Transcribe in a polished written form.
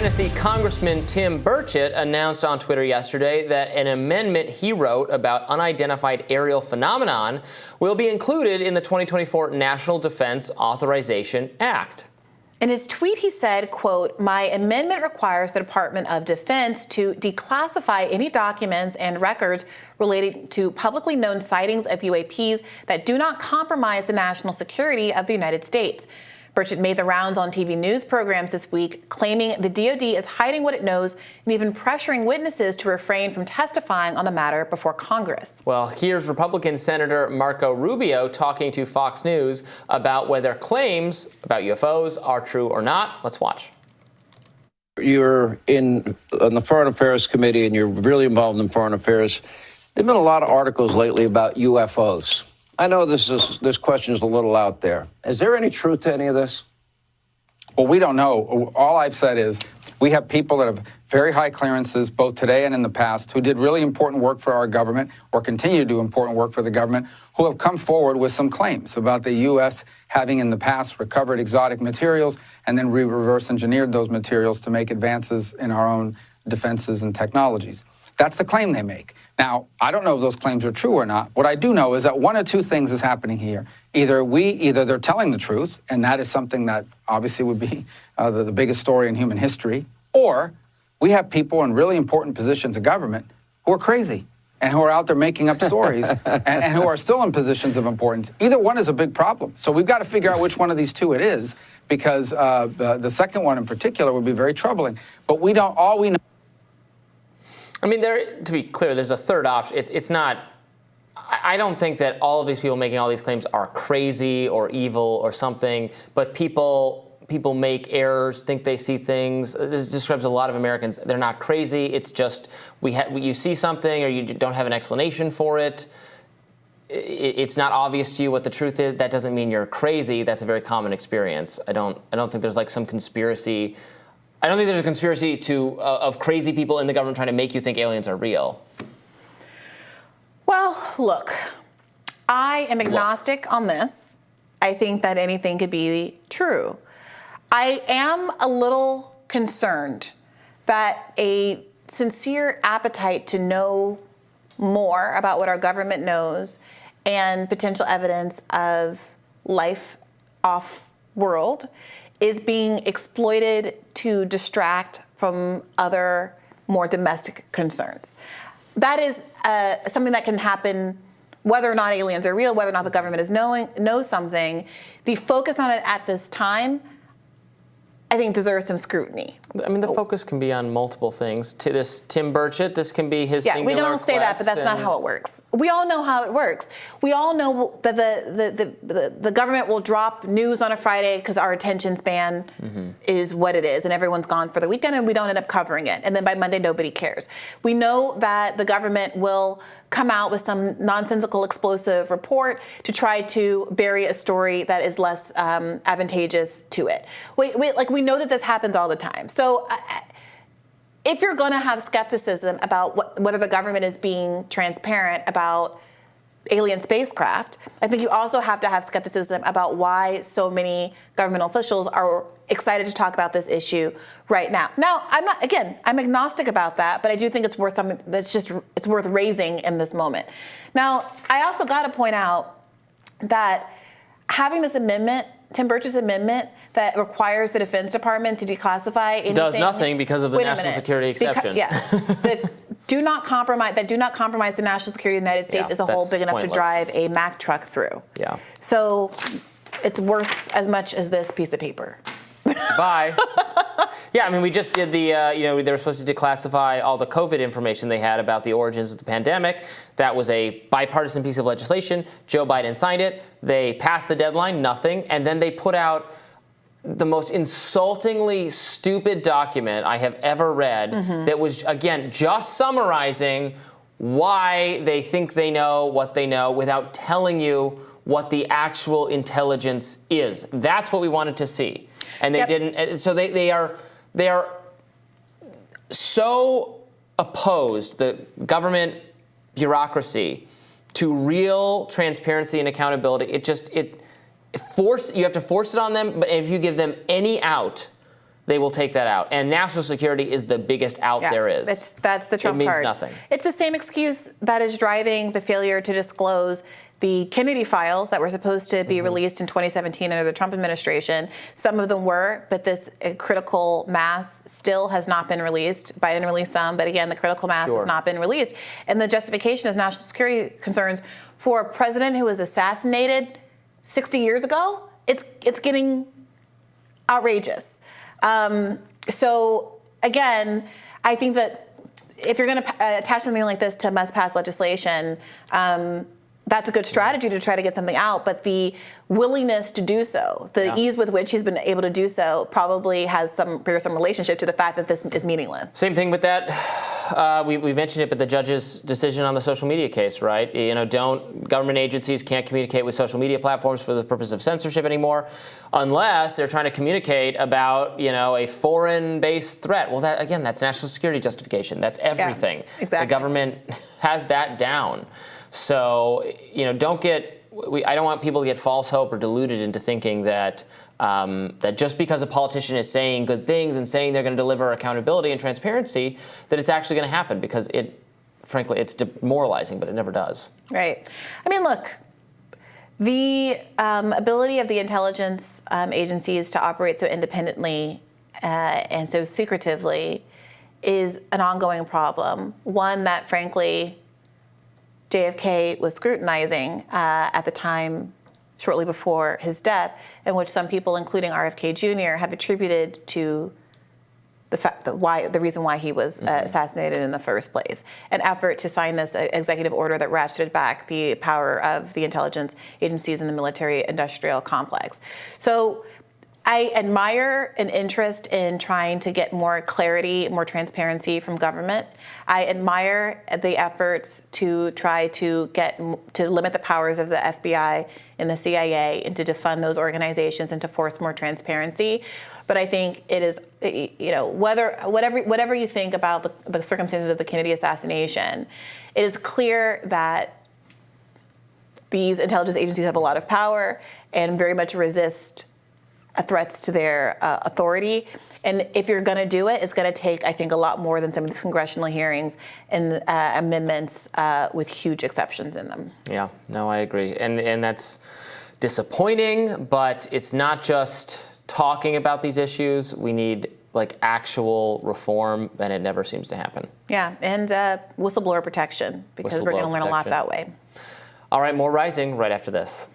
Tennessee Congressman Tim Burchett announced on Twitter yesterday that an amendment he wrote about unidentified aerial phenomenon will be included in the 2024 National Defense Authorization Act. In his tweet, he said, quote, "My amendment requires the Department of Defense to declassify any documents and records relating to publicly known sightings of UAPs that do not compromise the national security of the United States." Burchett made the rounds on TV news programs this week, claiming the DOD is hiding what it knows and even pressuring witnesses to refrain from testifying on the matter before Congress. Well, here's Republican Senator Marco Rubio talking to Fox News about whether claims about UFOs are true or not. Let's watch. You're on the Foreign Affairs Committee and you're really involved in foreign affairs. There have been a lot of articles lately about UFOs. I know this question is a little out there. Is there any truth to any of this? Well, we don't know. All I've said is we have people that have very high clearances, both today and in the past, who did really important work for our government or continue to do important work for the government, who have come forward with some claims about the U.S. having in the past recovered exotic materials and then reverse engineered those materials to make advances in our own defenses and technologies. That's the claim they make. Now, I don't know if those claims are true or not. What I do know is that one of two things is happening here. Either they're telling the truth, and that is something that obviously would be the biggest story in human history, or we have people in really important positions of government who are crazy and who are out there making up stories and who are still in positions of importance. Either one is a big problem. So we've got to figure out which one of these two it is, because the second one in particular would be very troubling. But all we know. I mean, to be clear, there's a third option. It's not. I don't think that all of these people making all these claims are crazy or evil or something. But people make errors, think they see things. This describes a lot of Americans. They're not crazy. It's just you see something or you don't have an explanation for it. It's not obvious to you what the truth is. That doesn't mean you're crazy. That's a very common experience. I don't think there's like some conspiracy. I don't think there's a conspiracy of crazy people in the government trying to make you think aliens are real. Well, look, I am agnostic on this. I think that anything could be true. I am a little concerned that a sincere appetite to know more about what our government knows and potential evidence of life off-world is being exploited to distract from other more domestic concerns. That is something that can happen whether or not aliens are real, whether or not the government knows something. The focus on it at this time, I think, deserves some scrutiny. I mean, the focus can be on multiple things. To this Tim Burchett, this can be his singular we can all say that, but that's not how it works. We all know how it works. We all know that the government will drop news on a Friday because our attention span is what it is, and everyone's gone for the weekend, and we don't end up covering it. And then by Monday, nobody cares. We know that the government will come out with some nonsensical explosive report to try to bury a story that is less advantageous to it. We know that this happens all the time. So if you're going to have skepticism about whether the government is being transparent about alien spacecraft, I think you also have to have skepticism about why so many government officials are excited to talk about this issue right now. Now, I'm agnostic about that, but I do think it's worth something it's worth raising in this moment. Now, I also got to point out that having this amendment, Tim Burchett's amendment, that requires the Defense Department to declassify anything. Does nothing because of the national security exception. That do not compromise the national security of the United States is a hole big enough to drive a Mack truck through. Yeah. So it's worth as much as this piece of paper. Bye. Yeah, I mean, we just did they were supposed to declassify all the COVID information they had about the origins of the pandemic. That was a bipartisan piece of legislation. Joe Biden signed it. They passed the deadline, nothing. And then they put out the most insultingly stupid document I have ever read that was, again, just summarizing why they think they know what they know without telling you what the actual intelligence is. That's what we wanted to see. And they didn't. So they are so opposed, the government bureaucracy, to real transparency and accountability. You have to force it on them. But if you give them any out, they will take that out. And national security is the biggest out there is. That's the trump card. It means card. nothing. It's the same excuse that is driving the failure to disclose the Kennedy files that were supposed to be released in 2017 under the Trump administration. Some of them were, but this critical mass still has not been released. Biden released some, but again, the critical mass has not been released. And the justification is national security concerns for a president who was assassinated 60 years ago. It's getting outrageous. So again, I think that if you're going to attach something like this to must-pass legislation, that's a good strategy to try to get something out, but the willingness to do so, the ease with which he's been able to do so, probably bears some relationship to the fact that this is meaningless. Same thing with that. We mentioned it, but the judge's decision on the social media case, right? Government agencies can't communicate with social media platforms for the purpose of censorship anymore, unless they're trying to communicate about, a foreign-based threat. Well, that's national security justification. That's everything. Yeah, exactly. The government has that down. So, I don't want people to get false hope or deluded into thinking that that just because a politician is saying good things and saying they're going to deliver accountability and transparency, that it's actually going to happen, because frankly, it's demoralizing, but it never does. Right. I mean, look, the ability of the intelligence agencies to operate so independently and so secretively is an ongoing problem, one that, frankly, JFK was scrutinizing at the time shortly before his death, in which some people, including RFK Jr., have attributed to the reason why he was assassinated in the first place. An effort to sign this executive order that ratcheted back the power of the intelligence agencies in the military-industrial complex. So I admire an interest in trying to get more clarity, more transparency from government. I admire the efforts to try to limit the powers of the FBI and the CIA and to defund those organizations and to force more transparency. But I think it is, whatever you think about the circumstances of the Kennedy assassination, it is clear that these intelligence agencies have a lot of power and very much resist threats to their authority. And if you're going to do it, it's going to take, I think, a lot more than some of these congressional hearings and amendments with huge exceptions in them. Yeah, no, I agree. And that's disappointing, but it's not just talking about these issues. We need actual reform, and it never seems to happen. Yeah, and whistleblower protection, because we're going to learn a lot that way. All right, more Rising right after this.